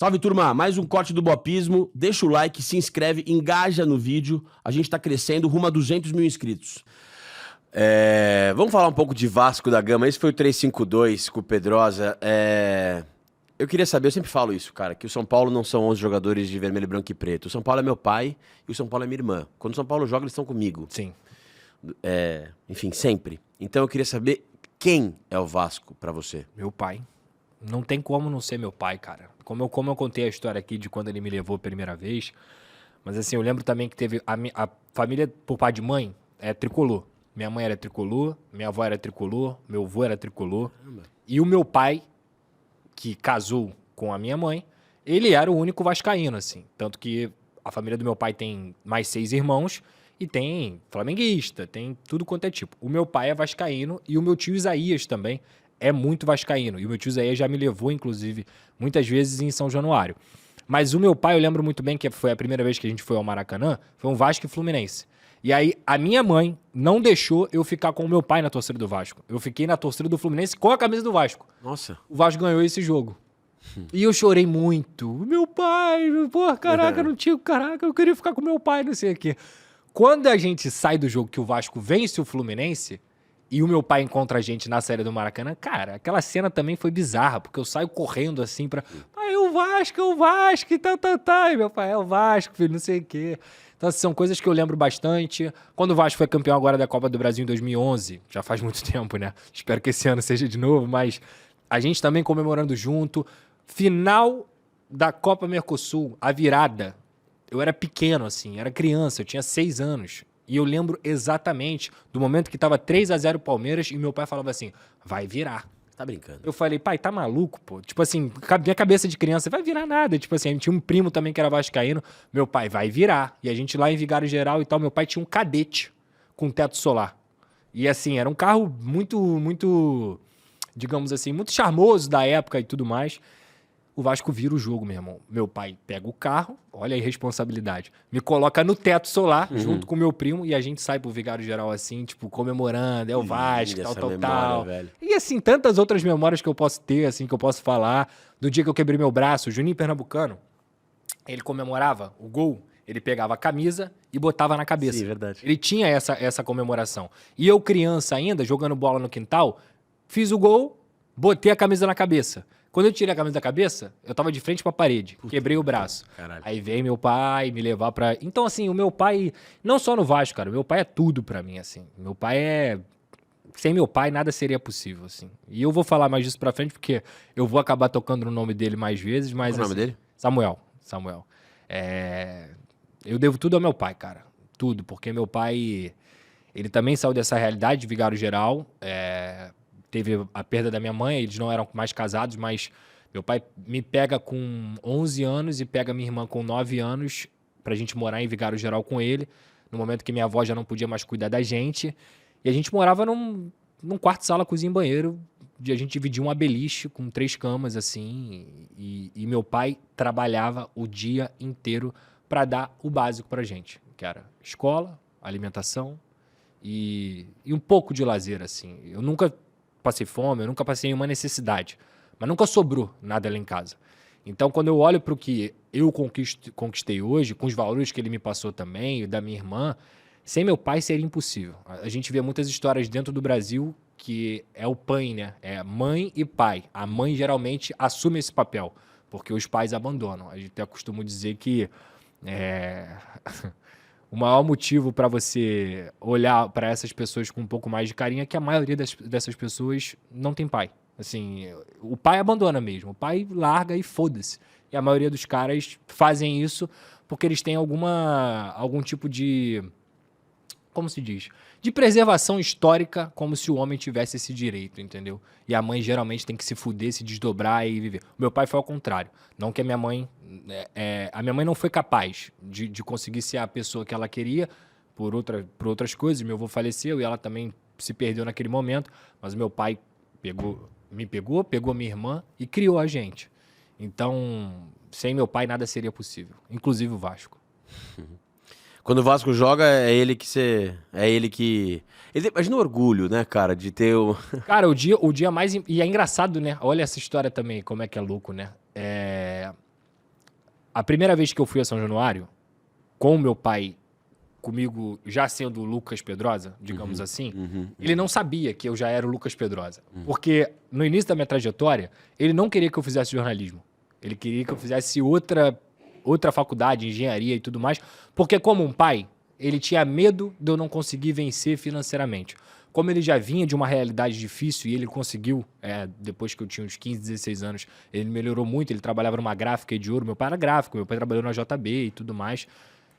Salve, turma! Mais um corte do Bopismo. Deixa o like, se inscreve, engaja no vídeo. A gente tá crescendo rumo a 200 mil inscritos. Vamos falar um pouco de Vasco da Gama. Esse foi o 352 com o Pedrosa. Eu queria saber, eu sempre falo isso, cara, que o São Paulo não são 11 jogadores de vermelho, branco e preto. O São Paulo é meu pai e o São Paulo é minha irmã. Quando o São Paulo joga, eles estão comigo. Sim. Enfim, sempre. Então eu queria saber quem é o Vasco pra você. Meu pai. Não tem como não ser meu pai, cara. Como eu contei a história aqui de quando ele me levou a primeira vez. Mas assim, eu lembro também que teve... A família, por pai de mãe, é tricolor. Minha mãe era tricolor, minha avó era tricolor, meu avô era tricolor. E o meu pai, que casou com a minha mãe, ele era o único vascaíno, assim. Tanto que a família do meu pai tem mais 6 irmãos e tem flamenguista, tem tudo quanto é tipo. O meu pai é vascaíno e o meu tio Isaías também é muito vascaíno. E o meu tio Isaías já me levou, inclusive, muitas vezes em São Januário. Mas o meu pai, eu lembro muito bem que foi a primeira vez que a gente foi ao Maracanã, foi um Vasco e Fluminense. E aí, a minha mãe não deixou eu ficar com o meu pai na torcida do Vasco. Eu fiquei na torcida do Fluminense com a camisa do Vasco. Nossa. O Vasco ganhou esse jogo. E eu chorei muito. Meu pai, pô, caraca, não tinha... Caraca, eu queria ficar com meu pai, não sei o quê. Quando a gente sai do jogo que o Vasco vence o Fluminense e o meu pai encontra a gente na saída do Maracanã, cara, aquela cena também foi bizarra, porque eu saio correndo assim pra... Pai, é o Vasco, e tá. E meu pai, é o Vasco, filho, não sei o quê. Então, assim, são coisas que eu lembro bastante. Quando o Vasco foi campeão agora da Copa do Brasil em 2011, já faz muito tempo, né? Espero que esse ano seja de novo, mas a gente também comemorando junto. Final da Copa Mercosul, a virada. Eu era pequeno, assim, era criança, eu tinha 6 anos. E eu lembro exatamente do momento que tava 3-0 Palmeiras e meu pai falava assim, vai virar. Tá brincando. Eu falei, pai, tá maluco, pô? Tipo assim, minha cabeça de criança, vai virar nada. Tipo assim, a gente tinha um primo também que era vascaíno. Meu pai, vai virar. E a gente lá em Vigário Geral e tal, meu pai tinha um Cadete com teto solar. E assim, era um carro muito, digamos assim, muito charmoso da época e tudo mais. O Vasco vira o jogo, meu irmão. Meu pai pega o carro, olha a irresponsabilidade, me coloca no teto solar, junto com meu primo, e a gente sai pro Vigário Geral assim, tipo, comemorando, é o Vasco, tal. Velho. E assim, tantas outras memórias que eu posso ter, assim, que eu posso falar. Do dia que eu quebrei meu braço, o Juninho Pernambucano, ele comemorava o gol, ele pegava a camisa e botava na cabeça. Sim, verdade. Ele tinha essa comemoração. E eu, criança ainda, jogando bola no quintal, fiz o gol, botei a camisa na cabeça. Quando eu tirei a camisa da cabeça, eu tava de frente pra parede, quebrei o braço. Caralho. Aí veio meu pai me levar pra... Então, assim, o meu pai, não só no Vasco, cara, o meu pai é tudo pra mim, assim. Meu pai é... Sem meu pai, nada seria possível, assim. E eu vou falar mais disso pra frente, porque eu vou acabar tocando no nome dele mais vezes, mas... Qual é o nome dele? Samuel. Eu devo tudo ao meu pai, cara. Tudo, porque meu pai... Ele também saiu dessa realidade de Vigário Geral, teve a perda da minha mãe, eles não eram mais casados, mas meu pai me pega com 11 anos e pega minha irmã com 9 anos pra gente morar em Vigário Geral com ele, no momento que minha avó já não podia mais cuidar da gente. E a gente morava num quarto, sala, cozinha e banheiro, a gente dividia uma beliche com 3 camas, assim, e meu pai trabalhava o dia inteiro pra dar o básico pra gente, que era escola, alimentação e um pouco de lazer, assim. Eu nunca passei fome, eu nunca passei nenhuma necessidade, mas nunca sobrou nada lá em casa. Então, quando eu olho para o que eu conquistei hoje, com os valores que ele me passou também, e da minha irmã, sem meu pai seria impossível. A gente vê muitas histórias dentro do Brasil que é o pai, né? É mãe e pai. A mãe geralmente assume esse papel, porque os pais abandonam. A gente até costuma dizer que o maior motivo para você olhar para essas pessoas com um pouco mais de carinho é que a maioria dessas pessoas não tem pai. Assim, o pai abandona mesmo, o pai larga e foda-se. E a maioria dos caras fazem isso porque eles têm algum tipo de... Como se diz? De preservação histórica, como se o homem tivesse esse direito, entendeu? E a mãe geralmente tem que se fuder, se desdobrar e viver. O meu pai foi ao contrário. Não que a minha mãe... a minha mãe não foi capaz de conseguir ser a pessoa que ela queria por outras coisas. Meu avô faleceu e ela também se perdeu naquele momento. Mas o meu pai me pegou minha irmã e criou a gente. Então, sem meu pai nada seria possível. Inclusive o Vasco. Quando o Vasco joga, é ele que você... Imagina o orgulho, né, cara, de ter o... Cara, o dia mais... E é engraçado, né? Olha essa história também, como é que é louco, né? A primeira vez que eu fui a São Januário, com o meu pai, comigo já sendo o Lucas Pedrosa, digamos assim, ele não sabia que eu já era o Lucas Pedrosa. Porque no início da minha trajetória, ele não queria que eu fizesse jornalismo. Ele queria que eu fizesse outra faculdade, engenharia e tudo mais. Porque como um pai, ele tinha medo de eu não conseguir vencer financeiramente. Como ele já vinha de uma realidade difícil e ele conseguiu, depois que eu tinha uns 15, 16 anos, ele melhorou muito, ele trabalhava numa gráfica de ouro, meu pai era gráfico, meu pai trabalhou na JB e tudo mais,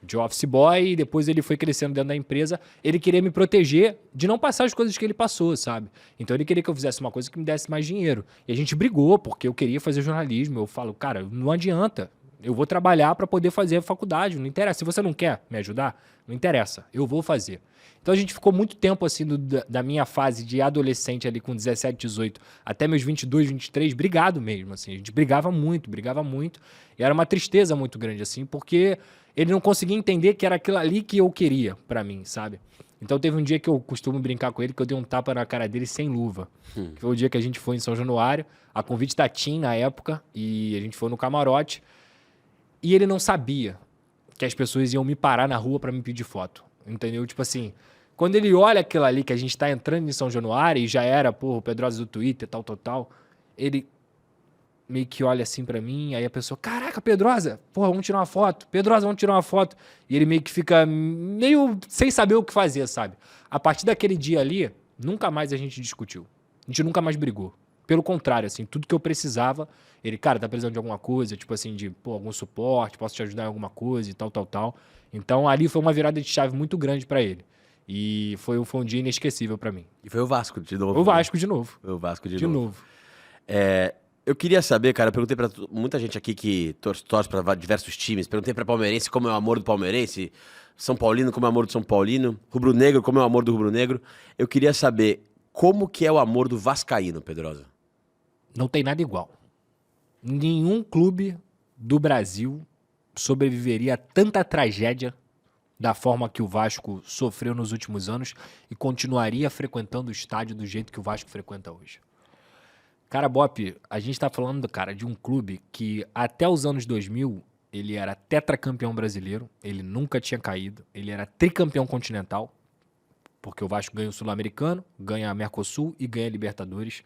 de office boy, e depois ele foi crescendo dentro da empresa, ele queria me proteger de não passar as coisas que ele passou, sabe? Então ele queria que eu fizesse uma coisa que me desse mais dinheiro. E a gente brigou, porque eu queria fazer jornalismo, eu falo, cara, não adianta, eu vou trabalhar para poder fazer a faculdade, não interessa. Se você não quer me ajudar, não interessa, eu vou fazer. Então a gente ficou muito tempo assim da minha fase de adolescente ali com 17, 18 até meus 22, 23, brigado mesmo, assim. A gente brigava muito. E era uma tristeza muito grande, assim, porque ele não conseguia entender que era aquilo ali que eu queria pra mim, sabe? Então teve um dia que eu costumo brincar com ele que eu dei um tapa na cara dele sem luva. Que foi o dia que a gente foi em São Januário, a convite da TIM na época, e a gente foi no camarote. E ele não sabia que as pessoas iam me parar na rua pra me pedir foto. Entendeu? Tipo assim, quando ele olha aquilo ali que a gente tá entrando em São Januário e já era, pô, o Pedrosa do Twitter, tal, ele meio que olha assim pra mim, aí a pessoa, caraca, Pedrosa, porra, vamos tirar uma foto. Pedrosa, vamos tirar uma foto. E ele meio que fica meio sem saber o que fazer, sabe? A partir daquele dia ali, nunca mais a gente discutiu. A gente nunca mais brigou. Pelo contrário, assim, tudo que eu precisava, ele, cara, tá precisando de alguma coisa, tipo assim, de, pô, algum suporte, posso te ajudar em alguma coisa e tal. Então, ali foi uma virada de chave muito grande pra ele. E foi um dia inesquecível pra mim. E foi o Vasco de novo. O Vasco de novo. Foi o Vasco de De novo. novo. Eu queria saber, cara, eu perguntei pra muita gente aqui que torce pra diversos times, perguntei pra palmeirense como é o amor do palmeirense, São Paulino como é o amor do São Paulino, rubro-negro como é o amor do rubro-negro. Eu queria saber como que é o amor do vascaíno, Pedrosa. Não tem nada igual. Nenhum clube do Brasil sobreviveria a tanta tragédia da forma que o Vasco sofreu nos últimos anos e continuaria frequentando o estádio do jeito que o Vasco frequenta hoje. Cara, Bop, a gente tá falando, cara, de um clube que até os anos 2000 ele era tetracampeão brasileiro, ele nunca tinha caído, ele era tricampeão continental, porque o Vasco ganha o Sul-Americano, ganha a Mercosul e ganha a Libertadores.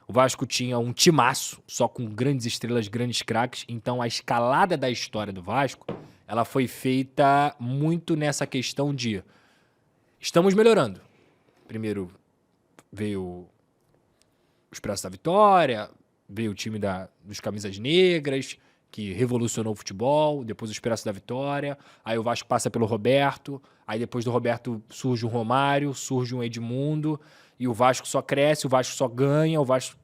O Vasco tinha um timaço, só com grandes estrelas, grandes craques. Então, a escalada da história do Vasco, ela foi feita muito nessa questão de estamos melhorando. Primeiro veio o Expresso da Vitória, veio o time dos Camisas Negras, que revolucionou o futebol, depois o Expresso da Vitória, aí o Vasco passa pelo Roberto, aí depois do Roberto surge o Romário, surge um Edmundo, e o Vasco só cresce, o Vasco só ganha, o Vasco...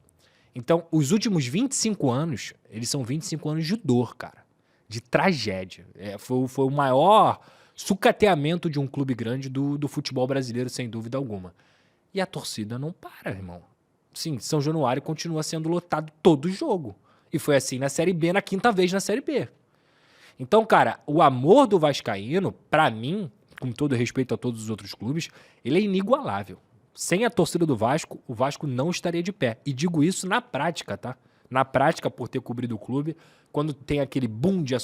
Então, os últimos 25 anos, eles são 25 anos de dor, cara. De tragédia. Foi o maior sucateamento de um clube grande do futebol brasileiro, sem dúvida alguma. E a torcida não para, irmão. Sim, São Januário continua sendo lotado todo jogo. E foi assim na Série B, na quinta vez na Série B. Então, cara, o amor do vascaíno, pra mim, com todo respeito a todos os outros clubes, ele é inigualável. Sem a torcida do Vasco, o Vasco não estaria de pé. E digo isso na prática, tá? Na prática, por ter cobrido o clube, quando tem aquele boom de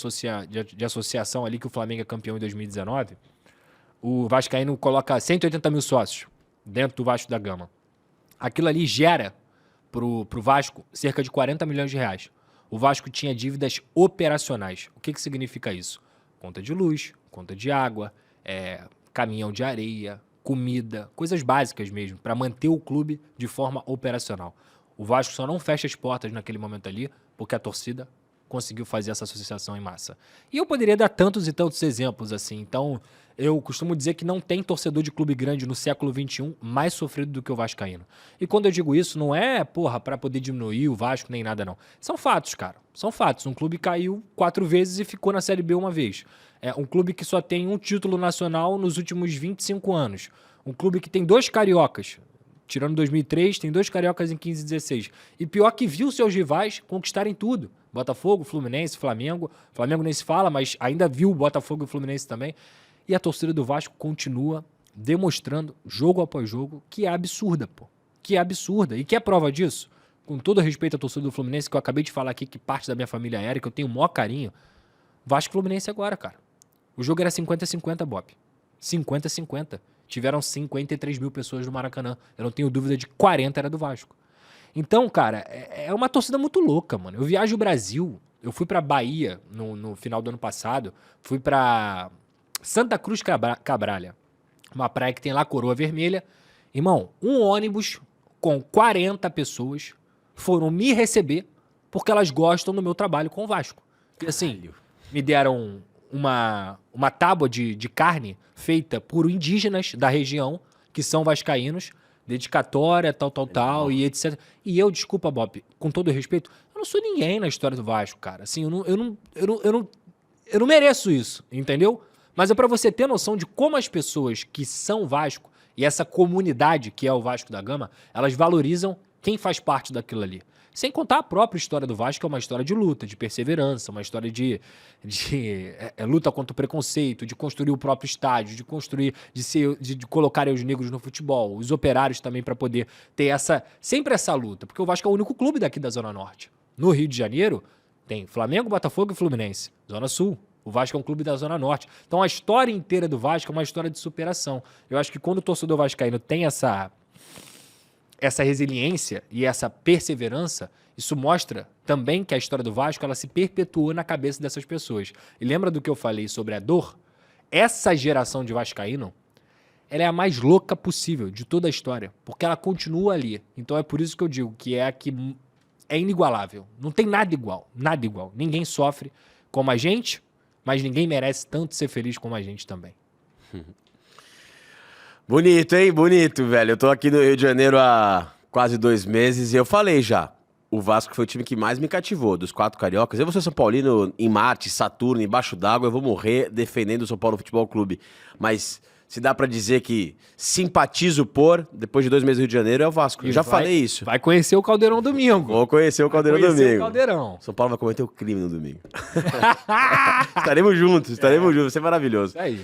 associação ali que o Flamengo é campeão em 2019, o vascaíno coloca 180 mil sócios dentro do Vasco da Gama. Aquilo ali gera pro Vasco cerca de 40 milhões de reais. O Vasco tinha dívidas operacionais. O que significa isso? Conta de luz, conta de água, caminhão de areia, comida, coisas básicas mesmo, para manter o clube de forma operacional. O Vasco só não fecha as portas naquele momento ali, porque a torcida conseguiu fazer essa associação em massa. E eu poderia dar tantos e tantos exemplos assim. Então, eu costumo dizer que não tem torcedor de clube grande no século XXI mais sofrido do que o vascaíno. E quando eu digo isso, não é, para poder diminuir o Vasco nem nada, não. São fatos, cara. São fatos. Um clube caiu 4 vezes e ficou na Série B uma vez. É um clube que só tem um título nacional nos últimos 25 anos. Um clube que tem 2 cariocas. Tirando 2003, tem 2 cariocas em 15 e 16. E pior que viu seus rivais conquistarem tudo. Botafogo, Fluminense, Flamengo. Flamengo nem se fala, mas ainda viu o Botafogo e o Fluminense também. E a torcida do Vasco continua demonstrando, jogo após jogo, que é absurda, pô. Que é absurda. E que é prova disso? Com todo respeito à torcida do Fluminense, que eu acabei de falar aqui, que parte da minha família era, que eu tenho o maior carinho. Vasco e Fluminense agora, cara. O jogo era 50-50, Bob. 50-50. Tiveram 53 mil pessoas no Maracanã. Eu não tenho dúvida de 40 era do Vasco. Então, cara, é uma torcida muito louca, mano. Eu viajo o Brasil. Eu fui pra Bahia no final do ano passado. Fui pra Santa Cruz Cabralha. Uma praia que tem lá Coroa Vermelha. Irmão, um ônibus com 40 pessoas foram me receber porque elas gostam do meu trabalho com o Vasco. E assim, me deram uma tábua de carne feita por indígenas da região, que são vascaínos, dedicatória, tal, e etc. E eu, desculpa, Bob, com todo respeito, eu não sou ninguém na história do Vasco, cara. Assim, eu não mereço isso, entendeu? Mas é pra você ter noção de como as pessoas que são Vasco e essa comunidade que é o Vasco da Gama, elas valorizam quem faz parte daquilo ali. Sem contar a própria história do Vasco, que é uma história de luta, de perseverança, uma história de luta contra o preconceito, de construir o próprio estádio, de construir, de colocar os negros no futebol, os operários também para poder ter sempre essa luta, porque o Vasco é o único clube daqui da Zona Norte. No Rio de Janeiro, tem Flamengo, Botafogo e Fluminense. Zona Sul. O Vasco é um clube da Zona Norte. Então a história inteira do Vasco é uma história de superação. Eu acho que quando o torcedor vascaíno tem essa resiliência e essa perseverança, isso mostra também que a história do Vasco ela se perpetuou na cabeça dessas pessoas. E lembra do que eu falei sobre a dor? Essa geração de vascaíno, ela é a mais louca possível de toda a história, porque ela continua ali. Então é por isso que eu digo que é a que é inigualável. Não tem nada igual, nada igual. Ninguém sofre como a gente, mas ninguém merece tanto ser feliz como a gente também. Bonito, hein? Bonito, velho. Eu tô aqui no Rio de Janeiro há quase 2 meses e eu falei já. O Vasco foi o time que mais me cativou, dos 4 cariocas. Eu vou ser São Paulino em Marte, Saturno, embaixo d'água. Eu vou morrer defendendo o São Paulo Futebol Clube. Mas se dá pra dizer que simpatizo por, depois de 2 meses no Rio de Janeiro, é o Vasco. Eu já falei isso. Vai conhecer o Caldeirão domingo. Vou conhecer o Caldeirão domingo. O Caldeirão. São Paulo vai cometer o crime no domingo. Estaremos juntos, vai ser maravilhoso. Aí.